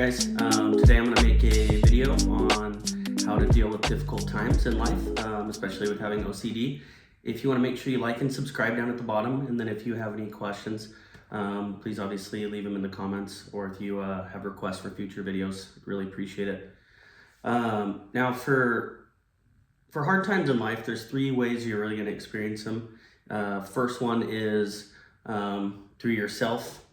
guys, today I'm going to make a video on how to deal with difficult times in life, especially with having OCD. If you want to make sure you like and subscribe down at the bottom, and then if you have any questions, please obviously leave them in the comments, or if you have requests for future videos, really appreciate it. Now for hard times in life, there's three ways you're really going to experience them. First one is through yourself,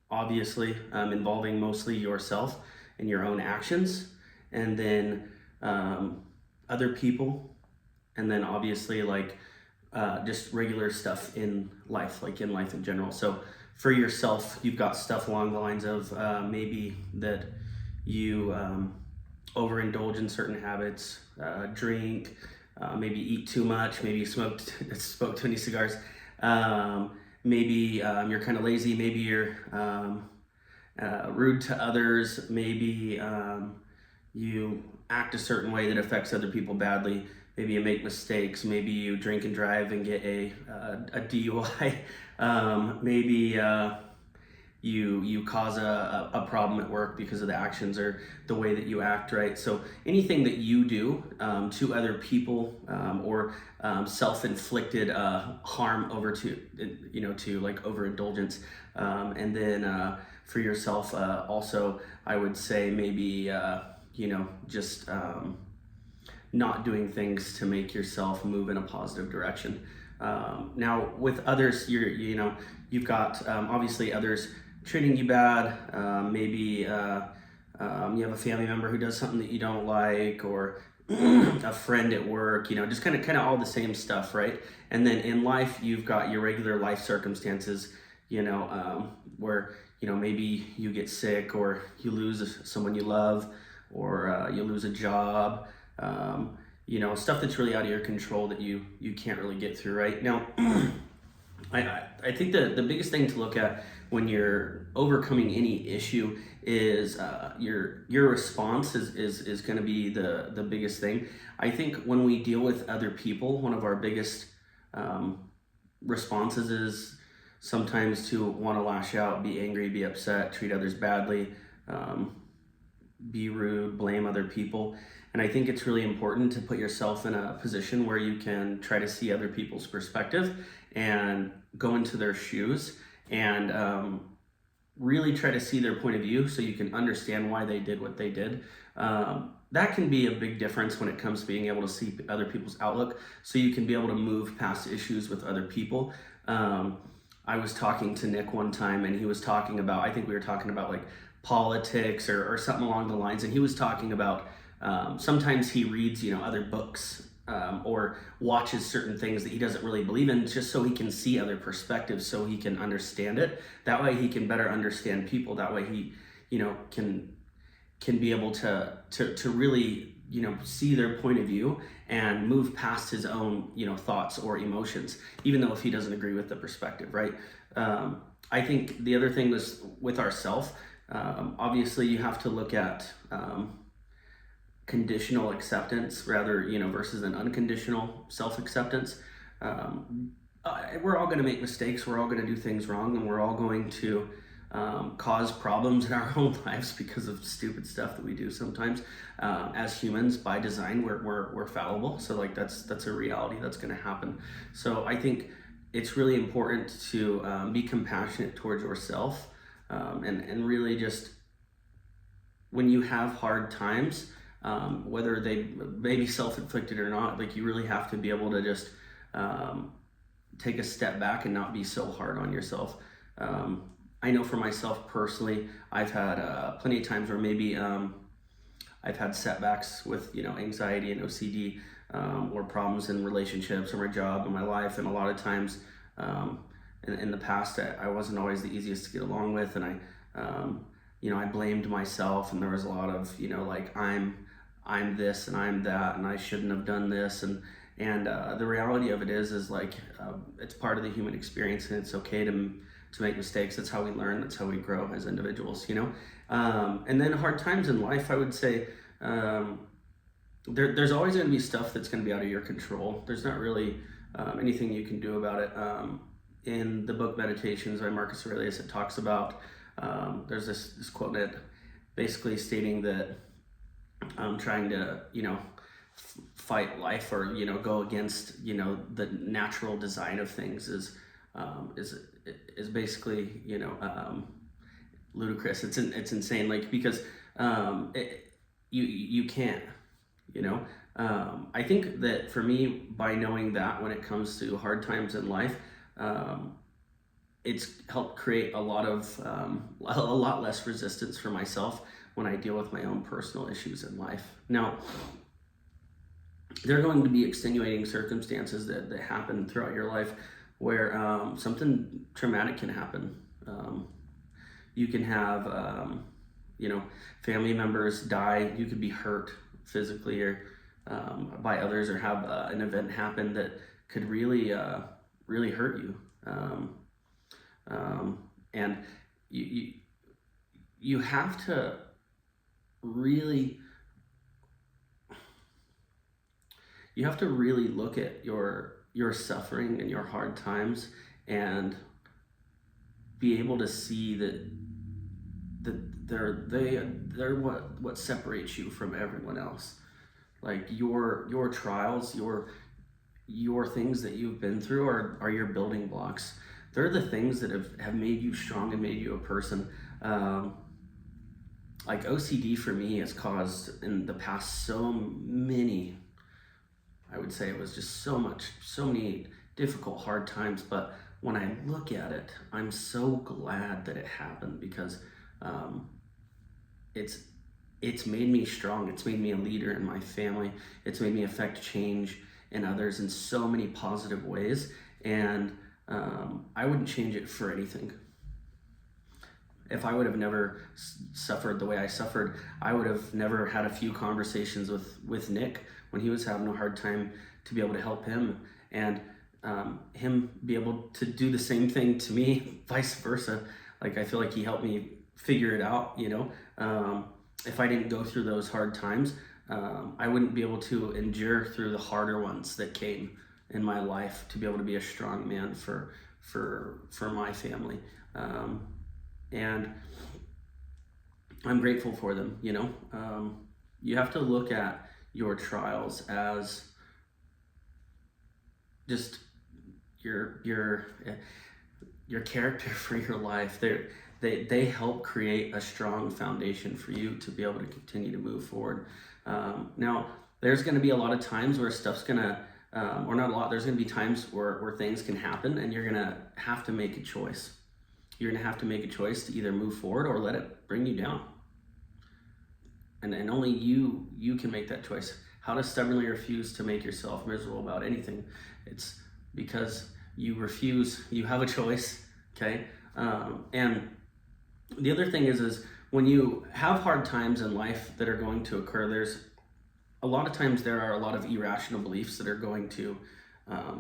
obviously, involving mostly yourself and your own actions, and then other people, and then obviously just regular stuff in life, like in life in general. So for yourself, you've got stuff along the lines of maybe that you overindulge in certain habits, drink, maybe eat too much, maybe you smoke too many cigars, maybe you're kind of lazy, maybe you're rude to others, maybe you act a certain way that affects other people badly, maybe you make mistakes, maybe you drink and drive and get a DUI, maybe you cause a problem at work because of the actions or the way that you act, right? So anything that you do to other people or self-inflicted harm over to like overindulgence, and then for yourself also, I would say maybe just not doing things to make yourself move in a positive direction. Now with others, you've got obviously others treating you bad, maybe you have a family member who does something that you don't like, or a friend at work, just kind of all the same stuff, right? And then in life, you've got your regular life circumstances, where maybe you get sick, or you lose someone you love, or you lose a job, stuff that's really out of your control that you can't really get through, right? Now, I think the biggest thing to look at when you're overcoming any issue is your response is going to be the biggest thing. I think when we deal with other people, one of our biggest responses is sometimes to want to lash out, be angry, be upset, treat others badly, be rude, blame other people. And I think it's really important to put yourself in a position where you can try to see other people's perspective and go into their shoes and really try to see their point of view so you can understand why they did what they did. That can be a big difference when it comes to being able to see other people's outlook, so you can be able to move past issues with other people. I was talking to Nick one time, and he was talking about, I think we were talking about like politics or something along the lines, and he was talking about sometimes he reads other books or watches certain things that he doesn't really believe in, just so he can see other perspectives, so he can understand it. That way he can better understand people. That way he can be able to really see their point of view and move past his own thoughts or emotions, even though if he doesn't agree with the perspective, right? I think the other thing was with ourselves. Obviously you have to look at conditional acceptance rather versus an unconditional self-acceptance. We're all going to make mistakes, we're all going to do things wrong, and we're all going to cause problems in our own lives because of stupid stuff that we do sometimes. As humans, by design, we're fallible, so like that's a reality that's going to happen. So I think it's really important to be compassionate towards yourself, and really just, when you have hard times, whether they may be self-inflicted or not, like you really have to be able to just take a step back and not be so hard on yourself. I know for myself personally, I've had plenty of times where maybe I've had setbacks with anxiety and OCD, or problems in relationships or my job and my life, and a lot of times in the past I wasn't always the easiest to get along with, and I blamed myself, and there was a lot of like I'm this and I'm that, and I shouldn't have done this, and the reality of it is like it's part of the human experience, and it's okay to make mistakes. That's how we learn, that's how we grow as individuals, and then hard times in life, I would say there's always going to be stuff that's going to be out of your control. There's not really anything you can do about it. In the book Meditations by Marcus Aurelius, it talks about there's this quote that basically stating that I'm trying to, fight life, or, go against, the natural design of things is basically, ludicrous. It's insane. Like, because you can't, I think that for me, by knowing that when it comes to hard times in life, it's helped create a lot less resistance for myself when I deal with my own personal issues in life. Now, there are going to be extenuating circumstances that happen throughout your life where something traumatic can happen. You can have, family members die. You could be hurt physically or by others, or have an event happen that could really hurt you. And you have to really look at your suffering and your hard times and be able to see that they're what separates you from everyone else. Like, your trials, your things that you've been through are your building blocks. They're the things that have made you strong and made you a person. Like, OCD for me has caused in the past so many, I would say it was just so many difficult, hard times. But when I look at it, I'm so glad that it happened, because it's made me strong. It's made me a leader in my family. It's made me affect change in others in so many positive ways. And I wouldn't change it for anything. If I would have never suffered the way I suffered, I would have never had a few conversations with Nick when he was having a hard time, to be able to help him, and him be able to do the same thing to me, vice versa. Like, I feel like he helped me figure it out, if I didn't go through those hard times, I wouldn't be able to endure through the harder ones that came in my life, to be able to be a strong man for my family. And I'm grateful for them, You have to look at your trials as just your character for your life. They help create a strong foundation for you to be able to continue to move forward. Now, there's going to be a lot of times where stuff's going to, or not a lot, there's going to be times where things can happen, and you're going to have to make a choice. You're going to have to make a choice to either move forward or let it bring you down. And only you can make that choice. How to stubbornly refuse to make yourself miserable about anything. It's because you refuse, you have a choice, okay? And the other thing is when you have hard times in life that are going to occur, there's a lot of times there are a lot of irrational beliefs that are going to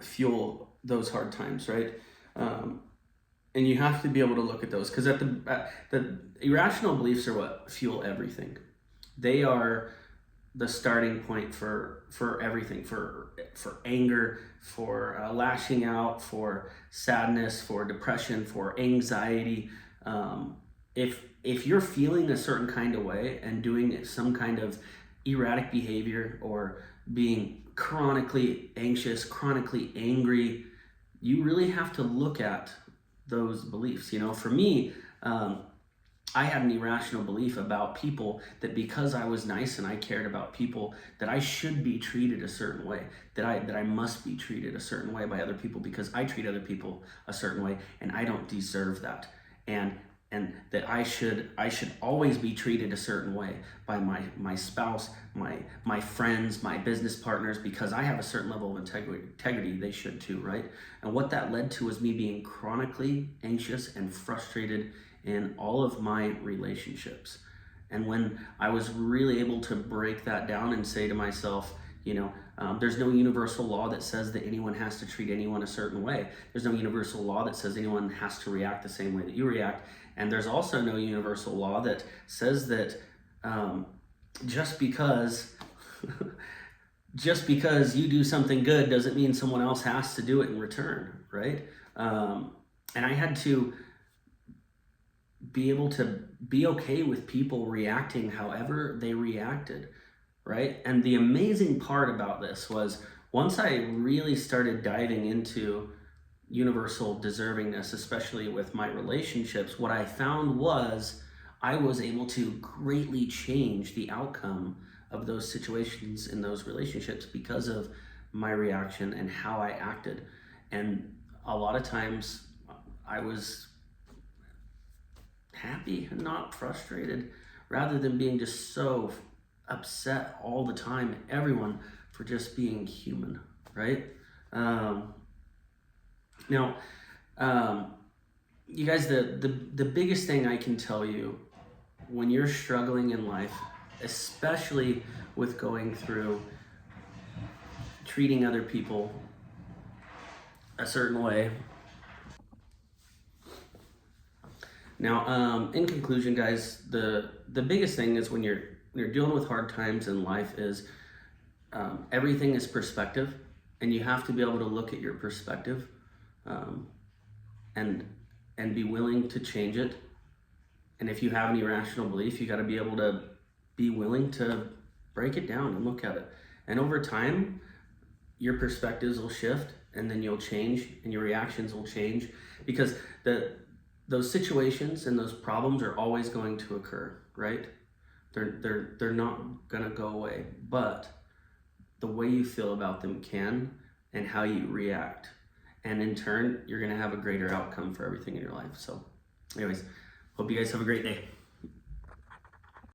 fuel those hard times, right? And you have to be able to look at those, because the irrational beliefs are what fuel everything. They are the starting point for everything, for anger, for lashing out, for sadness, for depression, for anxiety. If you're feeling a certain kind of way and doing some kind of erratic behavior, or being chronically anxious, chronically angry, you really have to look at those beliefs. For me, I had an irrational belief about people, that because I was nice and I cared about people, that I should be treated a certain way, that I must be treated a certain way by other people because I treat other people a certain way, and I don't deserve that. And that I should always be treated a certain way by my spouse, my friends, my business partners, because I have a certain level of integrity, they should too, right? And what that led to was me being chronically anxious and frustrated in all of my relationships. And when I was really able to break that down and say to myself, there's no universal law that says that anyone has to treat anyone a certain way. There's no universal law that says anyone has to react the same way that you react. And there's also no universal law that says that just because you do something good doesn't mean someone else has to do it in return, right? And I had to be able to be okay with people reacting however they reacted, right? And the amazing part about this was once I really started diving into universal deservingness, especially with my relationships, what I found was I was able to greatly change the outcome of those situations in those relationships because of my reaction and how I acted. And a lot of times I was happy and not frustrated, rather than being just so upset all the time at everyone for just being human, right? Now, you guys, the biggest thing I can tell you when you're struggling in life, especially with going through treating other people a certain way. Now, in conclusion, guys, the biggest thing is when you're dealing with hard times in life is everything is perspective, and you have to be able to look at your perspective and be willing to change it. And if you have an irrational belief, you got to be able to be willing to break it down and look at it. And over time, your perspectives will shift, and then you'll change, and your reactions will change, because those situations and those problems are always going to occur, right? They're not gonna go away, but the way you feel about them can, and how you react. And in turn, you're gonna have a greater outcome for everything in your life. So anyways, hope you guys have a great day.